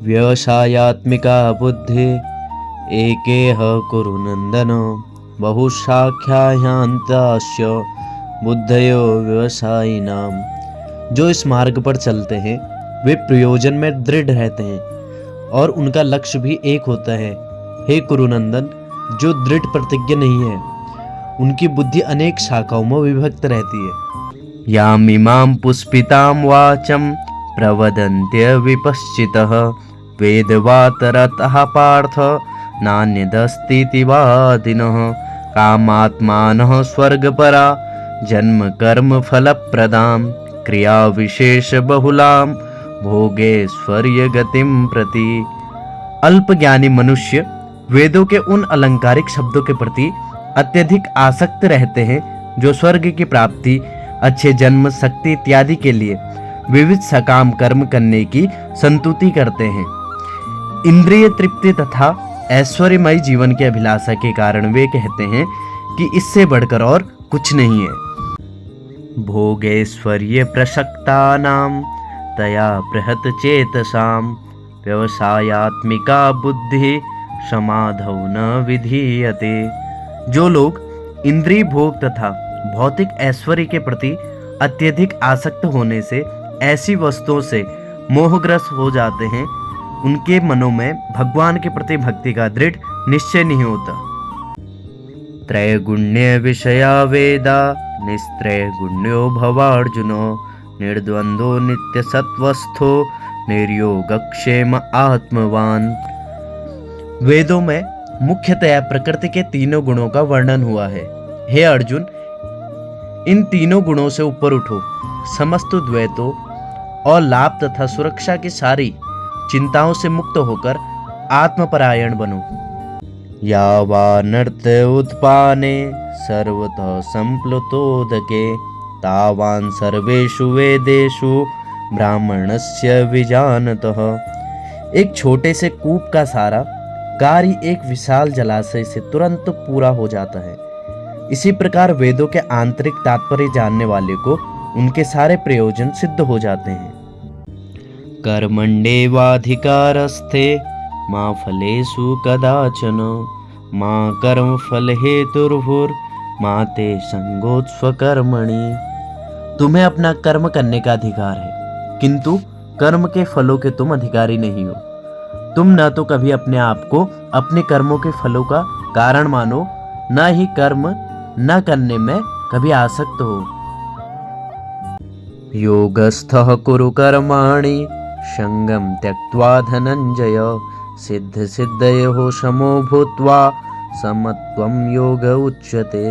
व्यवसायात्मिका बुद्धि एकेह कुरु नंदन बहुशाख्याह्यन्तास्य बुद्धयो व्यवसायिनाम। जो इस मार्ग पर चलते हैं वे प्रयोजन में दृढ़ रहते हैं और उनका लक्ष्य भी एक होता है। हे कुरुनंदन, जो दृढ़ प्रतिज्ञ नहीं है उनकी बुद्धि अनेक शाखाओं में विभक्त रहती है। यामिमां पुष्पितां वाचं प्रवदन्त्य विपश्चितः वेदवातरतः पार्थ नान्यदस्तीति वादिनः कामात्मानः स्वर्गपरा जन्म कर्म फलप्रदां क्रिया विशेष बहुलां भोगेश्वर्य गतिं प्रति। अल्पज्ञानी मनुष्य वेदों के उन अलंकारिक शब्दों के प्रति अत्यधिक आसक्त रहते हैं जो स्वर्ग की प्राप्ति, अच्छे जन्म, शक्ति इत्यादि के लिए विविध सकाम कर्म करने की संतुति करते हैं। इंद्रिय तृप्ति तथा ऐश्वर्यमय जीवन की अभिलाषा के कारण वे कहते हैं कि इससे बढ़कर और कुछ नहीं है। भोगैश्वर्य प्रसक्तानां तया बृहत चेतसां व्यवसायात्मिका बुद्धि समाधौ न विधीयते। जो लोग इंद्रिय भोग तथा भौतिक ऐश्वर्य के प्रति अत्यधिक आसक्त होने से ऐसी वस्तुओं से मोहग्रस्त हो जाते हैं, उनके मनों में भगवान के प्रति भक्ति का दृढ़ निश्चय नहीं होता। त्रैगुण्य विषया वेदा निस्त्रैगुण्यो भवार्जुनो निर्द्वंद्वो नित्य सत्वस्थो निर्योगक्षेम आत्मवान। वेदों में मुख्यतया प्रकृति के तीनों गुणों का वर्णन हुआ है। हे अर्जुन, इन तीनों गुणों से ऊपर उठो, समस्त द्वैतों और लाभ तथा सुरक्षा की सारी चिंताओं से मुक्त होकर आत्मपरायण बनो। यावानर्थ उत्पाने सर्वतः संप्लुतोदके तावान् सर्वेषु वेदेषु ब्राह्मणस्य विजानतः। एक छोटे से कूप का सारा कार्य एक विशाल जलाशय से तुरंत पूरा हो जाता है। इसी प्रकार वेदों के आंतरिक तात्पर्य जानने वाले को उनके सारे प्रयोजन सिद्ध हो जाते हैं। कर्मण्येवाधिकारस्थे मा फलेषु कदाचन मा कर्म फल हेतुर्भुर्मा ते संगोत्स्वकर्मणि। तुम्हें अपना कर्म करने का अधिकार है, किंतु कर्म के फलों के तुम अधिकारी नहीं हो। तुम न तो कभी अपने आप को अपने कर्मों के फलों का कारण मानो, न ही कर्म न करने में कभी आसक्त हो। योगस्थः कुरु कर्माणि संगम त्यक्त्वा धनंजय सिद्ध सिद्धयोः समो भूत्वा समत्वं योग उच्यते।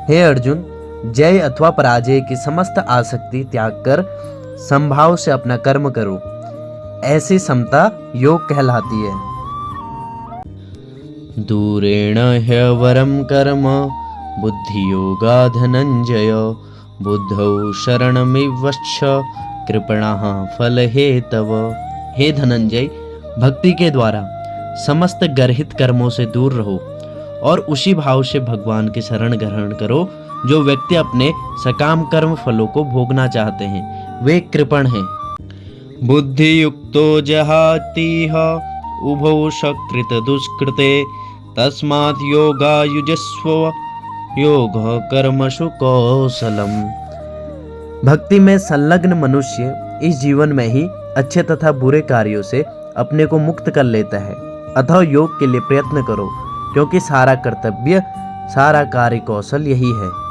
हे अर्जुन, जय अथवा पराजय की समस्त आसक्ति त्याग कर संभाव से अपना कर्म करो, ऐसी समता योग कहलाती है। दूरेण ह्यवरं कर्म बुद्धि योगा धनंजय बुद्धौ शरणमिवश्च कृपणः फल हेतव। हे धनंजय, भक्ति के द्वारा समस्त गर्हित कर्मों से दूर रहो और उसी भाव से भगवान की शरण ग्रहण करो। जो व्यक्ति अपने सकाम कर्म फलों को भोगना चाहते हैं वे कृपण हैं। बुद्धि युक्तो जहातीह उभौ सकृत दुष्कृते तस्मात् योगा युजस्व योग कर्मसु कौशलम। भक्ति में संलग्न मनुष्य इस जीवन में ही अच्छे तथा बुरे कार्यों से अपने को मुक्त कर लेता है। अतः योग के लिए प्रयत्न करो, क्योंकि सारा कर्तव्य, सारा कार्य कौशल यही है।